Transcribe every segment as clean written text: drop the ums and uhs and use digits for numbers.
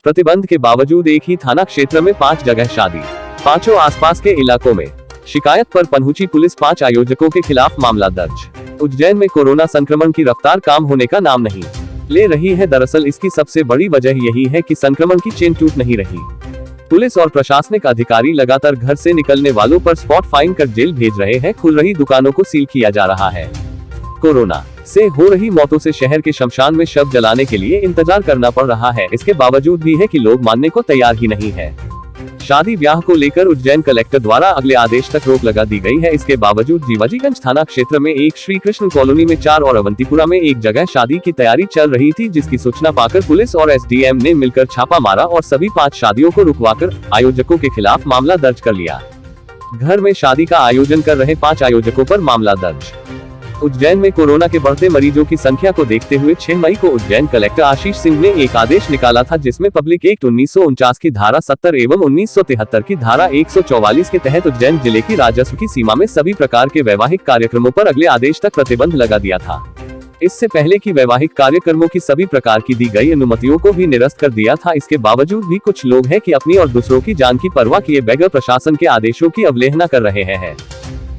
प्रतिबंध के बावजूद एक ही थाना क्षेत्र में 5 जगह शादी, पांचों आसपास के इलाकों में। शिकायत पर पहुंची पुलिस, 5 आयोजकों के खिलाफ मामला दर्ज। उज्जैन में कोरोना संक्रमण की रफ्तार काम होने का नाम नहीं ले रही है। दरअसल इसकी सबसे बड़ी वजह यही है कि संक्रमण की चेन टूट नहीं रही। पुलिस और प्रशासनिक अधिकारी लगातार घर से निकलने वालों पर स्पॉट फाइन कर जेल भेज रहे हैं। खुल रही दुकानों को सील किया जा रहा है। कोरोना से हो रही मौतों से शहर के शमशान में शव जलाने के लिए इंतजार करना पड़ रहा है। इसके बावजूद भी है कि लोग मानने को तैयार ही नहीं है। शादी ब्याह को लेकर उज्जैन कलेक्टर द्वारा अगले आदेश तक रोक लगा दी गई है। इसके बावजूद जीवाजीगंज थाना क्षेत्र में एक, श्री कृष्ण कॉलोनी में 4 और अवंतीपुरा में एक जगह शादी की तैयारी चल रही थी, जिसकी सूचना पाकर पुलिस और एसडीएम ने मिलकर छापा मारा और सभी 5 शादियों को रुकवाकर आयोजकों के खिलाफ मामला दर्ज कर लिया। घर में शादी का आयोजन कर रहे 5 आयोजकों पर मामला दर्ज। उज्जैन में कोरोना के बढ़ते मरीजों की संख्या को देखते हुए 6 मई को उज्जैन कलेक्टर आशीष सिंह ने एक आदेश निकाला था, जिसमें पब्लिक एक्ट 1949 की धारा 70 एवं 1973 की धारा 144 के तहत उज्जैन जिले की राजस्व की सीमा में सभी प्रकार के वैवाहिक कार्यक्रमों पर अगले आदेश तक प्रतिबंध लगा दिया था। इससे पहले की वैवाहिक कार्यक्रमों की सभी प्रकार की दी गई अनुमतियों को भी निरस्त कर दिया था। इसके बावजूद भी कुछ लोग हैं कि अपनी और दूसरों की जान की परवाह किए बगैर प्रशासन के आदेशों की अवहेलना कर रहे हैं।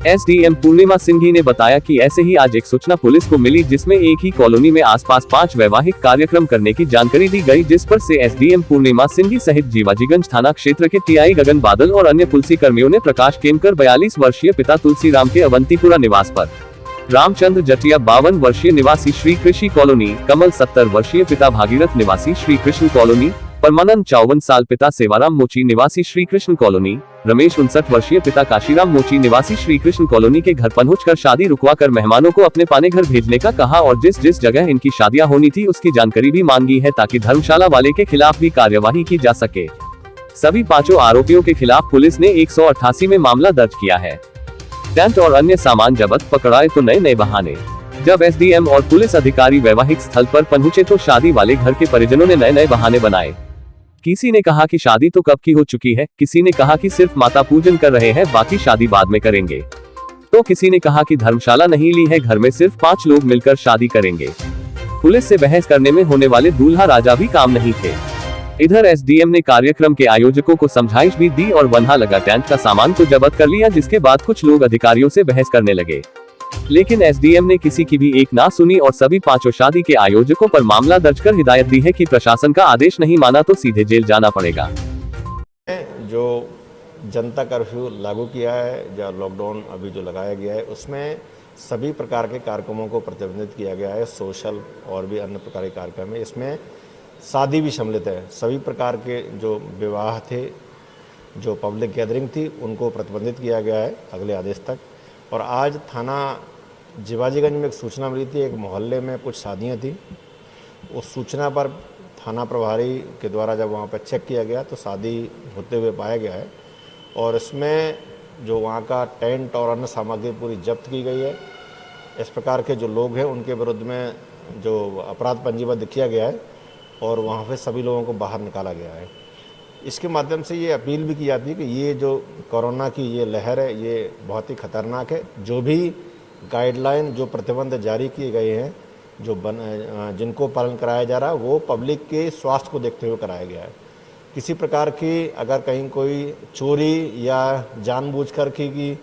एसडीएम पूर्णिमा सिंघी ने बताया कि ऐसे ही आज एक सूचना पुलिस को मिली, जिसमें एक ही कॉलोनी में आसपास 5 वैवाहिक कार्यक्रम करने की जानकारी दी गई, जिस पर से एसडीएम पूर्णिमा सिंघी सहित जीवाजीगंज थाना क्षेत्र के टीआई गगन बादल और अन्य पुलिस कर्मियों ने प्रकाश केमकर 42 वर्षीय पिता तुलसीराम के अवंतीपुरा निवास पर, रामचंद्र जटिया 52 वर्षीय निवासी श्री कृषि कॉलोनी, कमल 70 वर्षीय पिता भागीरथ निवासी श्री कृष्ण कॉलोनी, परमानंद 54 साल पिता सेवाराम मोची निवासी श्री कृष्ण कॉलोनी, रमेश 59 वर्षीय पिता काशीराम मोची निवासी श्री कृष्ण कॉलोनी के घर पहुंचकर शादी रुकवाकर मेहमानों को अपने पाने घर भेजने का कहा और जिस जिस जगह इनकी शादियां होनी थी उसकी जानकारी भी मांगी है, ताकि धर्मशाला वाले के खिलाफ भी कार्यवाही की जा सके। सभी 5 आरोपियों के खिलाफ पुलिस ने 188 में मामला दर्ज किया है। टेंट और अन्य सामान जब्त, पकड़ाए तो नए बहाने। जब एसडीएम और पुलिस अधिकारी वैवाहिक स्थल पर पहुंचे तो शादी वाले घर के परिजनों ने नए बहाने बनाए। किसी ने कहा कि शादी तो कब की हो चुकी है, किसी ने कहा कि सिर्फ माता पूजन कर रहे हैं, बाकी शादी बाद में करेंगे, तो किसी ने कहा कि धर्मशाला नहीं ली है, घर में सिर्फ 5 लोग मिलकर शादी करेंगे। पुलिस से बहस करने में होने वाले दूल्हा राजा भी काम नहीं थे। इधर एसडीएम ने कार्यक्रम के आयोजकों को समझाइश भी दी और वन्हा लगा टेंट का सामान को जब्त कर लिया, जिसके बाद कुछ लोग अधिकारियों से बहस करने लगे, लेकिन एसडीएम ने किसी की भी एक ना सुनी और सभी 5 शादी के आयोजकों पर मामला दर्ज कर हिदायत दी है कि प्रशासन का आदेश नहीं माना तो सीधे जेल जाना पड़ेगा। जो जनता कर्फ्यू लागू किया है, जो लॉकडाउन अभी जो लगाया गया है, उसमें सभी प्रकार के कार्यक्रमों को प्रतिबंधित किया गया है। सोशल और भी अन्य प्रकार के कार्यक्रम है, इसमें शादी भी सम्मिलित है। सभी प्रकार के जो विवाह थे, जो पब्लिक गैदरिंग थी, उनको प्रतिबंधित किया गया है अगले आदेश तक। और आज थाना जीवाजीगंज में एक सूचना मिली थी, एक मोहल्ले में कुछ शादियां थी। उस सूचना पर थाना प्रभारी के द्वारा जब वहां पर चेक किया गया तो शादी होते हुए पाया गया है और इसमें जो वहां का टेंट और अन्य सामग्री पूरी जब्त की गई है। इस प्रकार के जो लोग हैं उनके विरुद्ध में जो अपराध पंजीबद्ध किया गया है और वहाँ पे सभी लोगों को बाहर निकाला गया है। इसके माध्यम से ये अपील भी की जाती है कि ये जो कोरोना की ये लहर है, ये बहुत ही खतरनाक है। जो भी गाइडलाइन, जो प्रतिबंध जारी किए गए हैं, जिनको पालन कराया जा रहा है, वो पब्लिक के स्वास्थ्य को देखते हुए कराया गया है। किसी प्रकार की अगर कहीं कोई चोरी या जानबूझकर की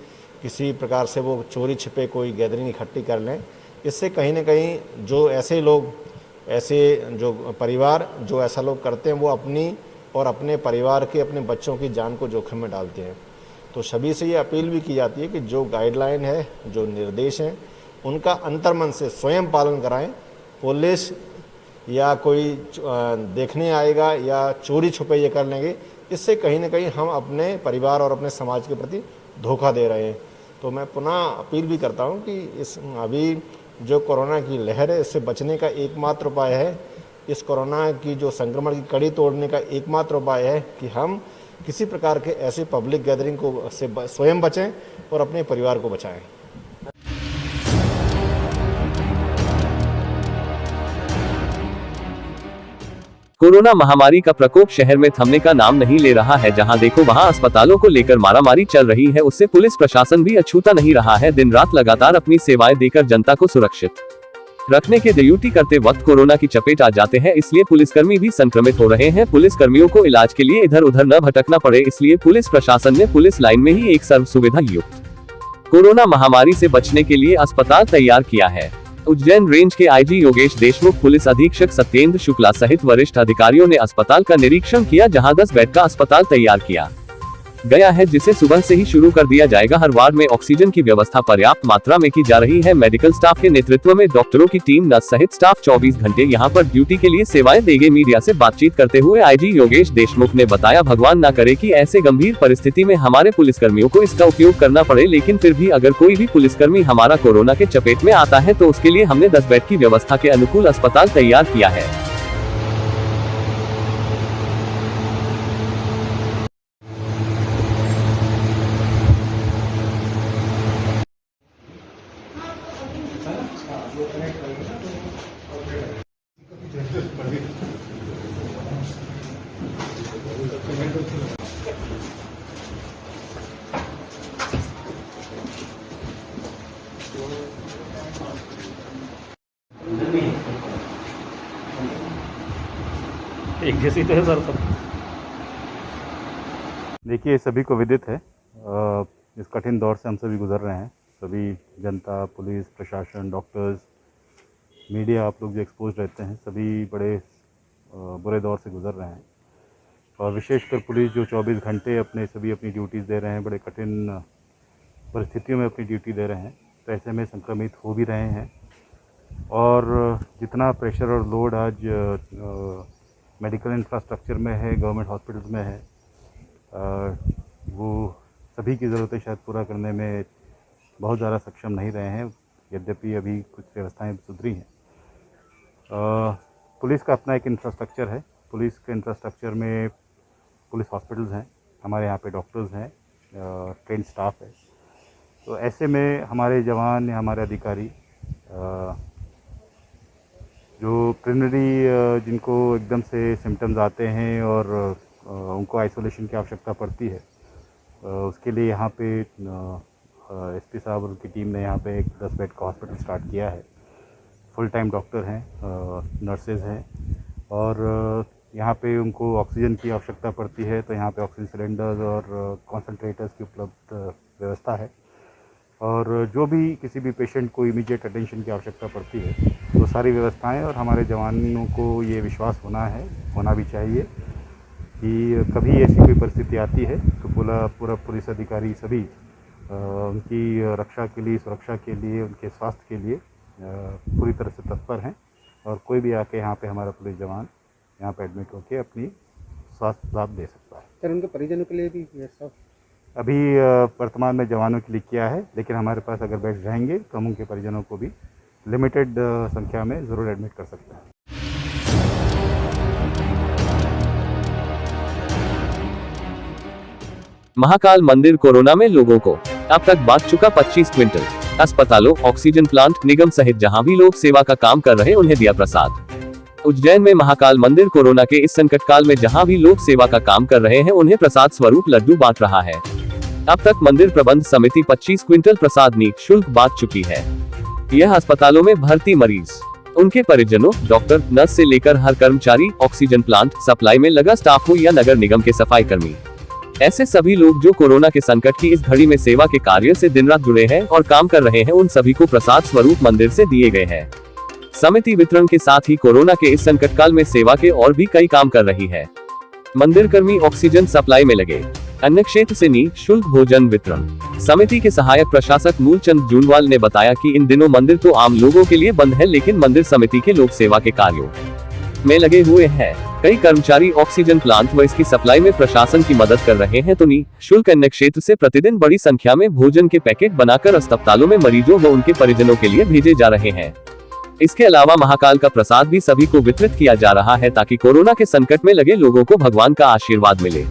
किसी प्रकार से वो चोरी छिपे कोई गैदरिंग इकट्ठी कर लें, इससे कहीं ना कहीं जो ऐसे लोग, ऐसे जो परिवार जो ऐसा लोग करते हैं, वो अपनी और अपने परिवार के, अपने बच्चों की जान को जोखिम में डालते हैं। तो सभी से ये अपील भी की जाती है कि जो गाइडलाइन है, जो निर्देश हैं, उनका अंतर्मन से स्वयं पालन कराएं। पुलिस या कोई देखने आएगा या चोरी छुपे ये कर लेंगे, इससे कहीं ना कहीं हम अपने परिवार और अपने समाज के प्रति धोखा दे रहे हैं। तो मैं पुनः अपील भी करता हूँ कि इस अभी जो कोरोना की लहर है, इससे बचने का एकमात्र उपाय है, इस कोरोना की जो संक्रमण की कड़ी तोड़ने का एकमात्र उपाय है कि हम किसी प्रकार के ऐसे पब्लिक गैदरिंग को से स्वयं बचें और अपने परिवार को बचाएं। कोरोना महामारी का प्रकोप शहर में थमने का नाम नहीं ले रहा है। जहां देखो वहां अस्पतालों को लेकर मारामारी चल रही है। उससे पुलिस प्रशासन भी अछूता नहीं रहा है। दिन रात लगातार अपनी सेवाएं देकर जनता को सुरक्षित रखने के ड्यूटी करते वक्त कोरोना की चपेट आ जाते हैं, इसलिए पुलिसकर्मी भी संक्रमित हो रहे हैं। पुलिसकर्मियों को इलाज के लिए इधर उधर न भटकना पड़े, इसलिए पुलिस प्रशासन ने पुलिस लाइन में ही एक सर्व सुविधा युक्त कोरोना महामारी से बचने के लिए अस्पताल तैयार किया है। उज्जैन रेंज के आईजी योगेश देशमुख, पुलिस अधीक्षक सत्येंद्र शुक्ला सहित वरिष्ठ अधिकारियों ने अस्पताल का निरीक्षण किया, जहां 10 बेड का अस्पताल तैयार किया गया है, जिसे सुबह से ही शुरू कर दिया जाएगा। हर वार्ड में ऑक्सीजन की व्यवस्था पर्याप्त मात्रा में की जा रही है। मेडिकल स्टाफ के नेतृत्व में डॉक्टरों की टीम, नर्स सहित स्टाफ 24 घंटे यहां पर ड्यूटी के लिए सेवाएं देंगे। मीडिया से बातचीत करते हुए आईजी योगेश देशमुख ने बताया, भगवान ना करे कि ऐसे गंभीर परिस्थिति में हमारे पुलिसकर्मियों को इसका उपयोग करना पड़े, लेकिन फिर भी अगर कोई भी पुलिसकर्मी हमारा कोरोना के चपेट में आता है तो उसके लिए हमने 10 बेड की व्यवस्था के अनुकूल अस्पताल तैयार किया है। एक जैसी तो है सर सब। देखिए, सभी को विदित है इस कठिन दौर से हम सभी गुजर रहे हैं। सभी जनता, पुलिस प्रशासन, डॉक्टर्स, मीडिया, आप लोग जो एक्सपोज रहते हैं, सभी बड़े बुरे दौर से गुजर रहे हैं। और विशेषकर पुलिस जो 24 घंटे सभी अपनी ड्यूटीज़ दे रहे हैं, बड़े कठिन परिस्थितियों में अपनी ड्यूटी दे रहे हैं, तो ऐसे में संक्रमित हो भी रहे हैं। और जितना प्रेशर और लोड आज मेडिकल इंफ्रास्ट्रक्चर में है, गवर्नमेंट हॉस्पिटल्स में है, वो सभी की ज़रूरतें शायद पूरा करने में बहुत ज़्यादा सक्षम नहीं रहे हैं, यद्यपि अभी कुछ व्यवस्थाएं सुधरी हैं। पुलिस का अपना एक इंफ्रास्ट्रक्चर है। पुलिस के इंफ्रास्ट्रक्चर में पुलिस हॉस्पिटल्स हैं, हमारे यहाँ पे डॉक्टर्स हैं, ट्रेन स्टाफ है। तो ऐसे में हमारे जवान या हमारे अधिकारी जो प्रिलिमिनरी जिनको एकदम से सिम्टम्स आते हैं और उनको आइसोलेशन की आवश्यकता पड़ती है, उसके लिए यहाँ पे एसपी साहब और उनकी टीम ने यहाँ पे एक 10 बेड का हॉस्पिटल स्टार्ट किया है। फुल टाइम डॉक्टर हैं, नर्सेज हैं, और यहाँ पे उनको ऑक्सीजन की आवश्यकता पड़ती है, तो यहाँ पे ऑक्सीजन सिलेंडर्स और कॉन्सनट्रेटर्स की उपलब्ध व्यवस्था है। और जो भी किसी भी पेशेंट को इमीडिएट अटेंशन की आवश्यकता पड़ती है, तो सारी व्यवस्थाएं, और हमारे जवानों को ये विश्वास होना भी चाहिए कि कभी ऐसी कोई परिस्थिति आती है तो पूरा पुलिस अधिकारी सभी उनकी रक्षा के लिए, सुरक्षा के लिए, उनके स्वास्थ्य के लिए पूरी तरह से तत्पर हैं। और कोई भी आके यहाँ पे हमारा पुलिस जवान यहाँ पे एडमिट होकर अपनी स्वास्थ्य लाभ दे सकता है। सर, उनके परिजनों के लिए भी ये सब अभी वर्तमान में जवानों के लिए किया है, लेकिन हमारे पास अगर बेड्स रहेंगे तो हम उनके परिजनों को भी लिमिटेड संख्या में ज़रूर एडमिट कर सकते हैं। महाकाल मंदिर कोरोना में लोगों को अब तक बांट चुका 25 क्विंटल। अस्पतालों, ऑक्सीजन प्लांट, निगम सहित जहां भी लोग सेवा का काम कर रहे उन्हें दिया प्रसाद। उज्जैन में महाकाल मंदिर कोरोना के इस संकट काल में जहां भी लोग सेवा का काम कर रहे हैं उन्हें प्रसाद स्वरूप लड्डू बांट रहा है। अब तक मंदिर प्रबंध समिति 25 क्विंटल प्रसाद निःशुल्क बांट चुकी है। यह अस्पतालों में भर्ती मरीज, उनके परिजनों, डॉक्टर, नर्स से लेकर हर कर्मचारी, ऑक्सीजन प्लांट सप्लाई में लगा स्टाफ हो या नगर निगम के सफाई कर्मी, ऐसे सभी लोग जो कोरोना के संकट की इस घड़ी में सेवा के कार्य से दिन रात जुड़े हैं और काम कर रहे हैं, उन सभी को प्रसाद स्वरूप मंदिर से दिए गए हैं। समिति वितरण के साथ ही कोरोना के इस संकट काल में सेवा के और भी कई काम कर रही है। मंदिर कर्मी ऑक्सीजन सप्लाई में लगे, अन्य क्षेत्र से निःशुल्क भोजन वितरण। समिति के सहायक प्रशासक मूलचंद जूनवाल ने बताया कि इन दिनों मंदिर तो आम लोगों के लिए बंद है, लेकिन मंदिर समिति के लोग सेवा के कार्यों में लगे हुए हैं। कई कर्मचारी ऑक्सीजन प्लांट व इसकी सप्लाई में प्रशासन की मदद कर रहे हैं, तो निःशुल्क अन्य क्षेत्र से प्रतिदिन बड़ी संख्या में भोजन के पैकेट बनाकर अस्पतालों में मरीजों व उनके परिजनों के लिए भेजे जा रहे हैं। इसके अलावा महाकाल का प्रसाद भी सभी को वितरित किया जा रहा है, ताकि कोरोना के संकट में लगे लोगों को भगवान का आशीर्वाद मिले।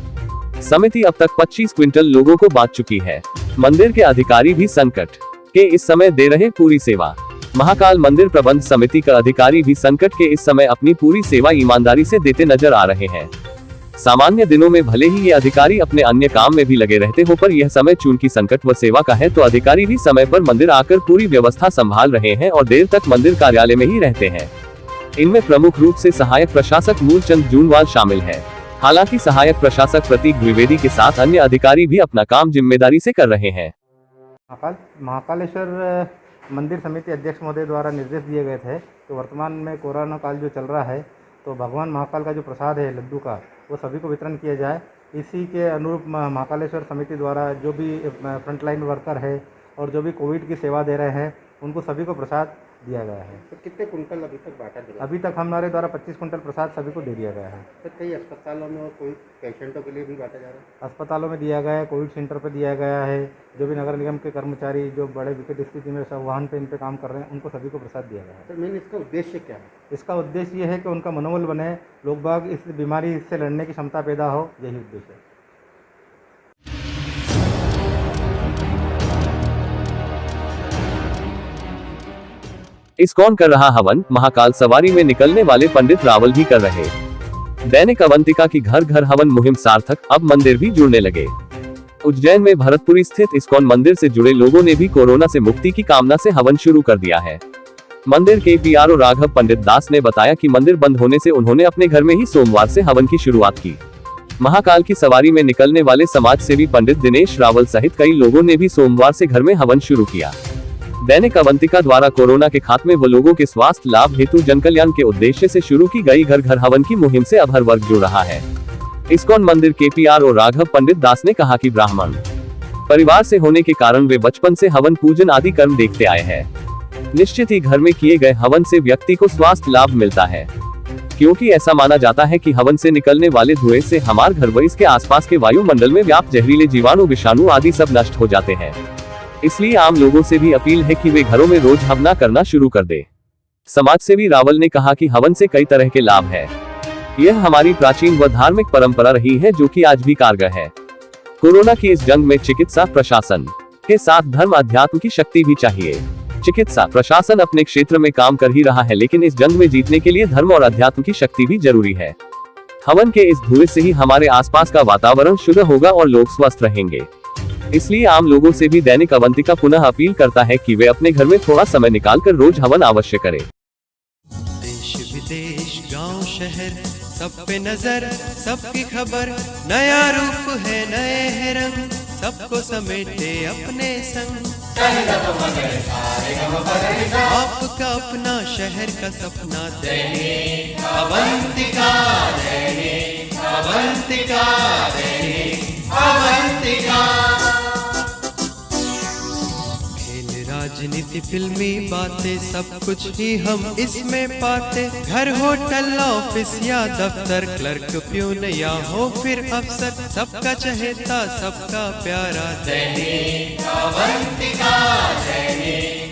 समिति अब तक 25 क्विंटल लोगों को बांट चुकी है। मंदिर के अधिकारी भी संकट के इस समय दे रहे पूरी सेवा। महाकाल मंदिर प्रबंध समिति का अधिकारी भी संकट के इस समय अपनी पूरी सेवा ईमानदारी से देते नजर आ रहे हैं। सामान्य दिनों में भले ही ये अधिकारी अपने अन्य काम में भी लगे रहते हो, पर यह समय चूंकि संकट व सेवा का है तो अधिकारी भी समय पर मंदिर आकर पूरी व्यवस्था संभाल रहे हैं और देर तक मंदिर कार्यालय में ही रहते हैं। इनमें प्रमुख रूप से सहायक प्रशासक मूलचंद जूनवाल शामिल है। हालांकि सहायक प्रशासक प्रतीक द्विवेदी के साथ अन्य अधिकारी भी अपना काम जिम्मेदारी से कर रहे हैं। महाकालेश्वर मंदिर समिति अध्यक्ष महोदय द्वारा निर्देश दिए गए थे तो वर्तमान में कोरोना काल जो चल रहा है तो भगवान महाकाल का जो प्रसाद है लड्डू का वो सभी को वितरण किया जाए। इसी के अनुरूप महाकालेश्वर समिति द्वारा जो भी फ्रंटलाइन वर्कर है और जो भी कोविड की सेवा दे रहे हैं उनको सभी को प्रसाद दिया गया है। तो कितने कुंटल अभी तक बांटा गया? अभी तक हमारे द्वारा 25 कुंटल प्रसाद सभी को दे दिया गया है। तो कई अस्पतालों में और कोई पेशेंटों के लिए भी बांटा जा रहा है? अस्पतालों में दिया गया है, कोविड सेंटर पर दिया गया है। जो भी नगर निगम के कर्मचारी जो बड़े विकट स्थिति में सब वाहन पे इन पे काम कर रहे हैं उनको सभी को प्रसाद दिया गया है। तो मेन इसका उद्देश्य क्या है? इसका उद्देश्य ये है कि उनका मनोबल बने, लोग बाग इस बीमारी से लड़ने की क्षमता पैदा हो, यही उद्देश्य है। इस्कॉन कर रहा हवन, महाकाल सवारी में निकलने वाले पंडित रावल भी कर रहे। दैनिक अवंतिका की घर घर हवन मुहिम सार्थक, अब मंदिर भी जुड़ने लगे। उज्जैन में भरतपुरी स्थित इस्कॉन मंदिर से जुड़े लोगों ने भी कोरोना से मुक्ति की कामना से हवन शुरू कर दिया है। मंदिर के पीआरओ राघव पंडित दास ने बताया कि मंदिर बंद होने से उन्होंने अपने घर में ही सोमवार से हवन की शुरुआत की। महाकाल की सवारी में निकलने वाले समाज सेवी पंडित दिनेश रावल सहित कई लोगों ने भी सोमवार से घर में हवन शुरू किया। दैनिक अवंतिका द्वारा कोरोना के खात्मे व लोगों के स्वास्थ्य लाभ हेतु जनकल्याण के उद्देश्य से शुरू की गई घर घर हवन की मुहिम से अब हर वर्ग जुड़ रहा है। इस्कॉन मंदिर के पीआरओ राघव पंडित दास ने कहा कि ब्राह्मण परिवार से होने के कारण वे बचपन से हवन पूजन आदि कर्म देखते आए हैं। निश्चित ही घर में किए गए हवन से व्यक्ति को स्वास्थ्य लाभ मिलता है, क्योंकि ऐसा माना जाता है कि हवन से निकलने वाले धुएं से हमारे घर व इसके आसपास के वायुमंडल में व्याप्त जहरीले जीवाणु विषाणु आदि सब नष्ट हो जाते हैं। इसलिए आम लोगों से भी अपील है कि वे घरों में रोज हवना करना शुरू कर दे। समाजसेवी रावल ने कहा कि हवन से कई तरह के लाभ है। यह हमारी प्राचीन व धार्मिक परंपरा रही है जो कि आज भी कारगर है। कोरोना की इस जंग में चिकित्सा प्रशासन के साथ धर्म अध्यात्म की शक्ति भी चाहिए। चिकित्सा प्रशासन अपने क्षेत्र में काम कर ही रहा है, लेकिन इस जंग में जीतने के लिए धर्म और अध्यात्म की शक्ति भी जरूरी है। हवन के इस धुएं से ही हमारे आसपास का वातावरण शुद्ध होगा और लोग स्वस्थ रहेंगे। इसलिए आम लोगों से भी दैनिक अवंतिका पुनः अपील करता है कि वे अपने घर में थोड़ा समय निकालकर रोज हवन अवश्य करें। देश विदेश गांव शहर सब पे नजर, सबकी खबर, नया रूप है नए है रंग, सबको समेटे अपने संग। आपका अपना शहर का सपना दैनिक अवंतिका, दैनिक अवंतिका, दैनिक अवंतिका। राजनीति फिल्मी बातें सब कुछ ही हम इसमें पाते। घर होटल ऑफिस या दफ्तर, क्लर्क प्यून या हो फिर अफसर, सबका चहेता सबका प्यारा दैनिक अवंतिका, दैनिक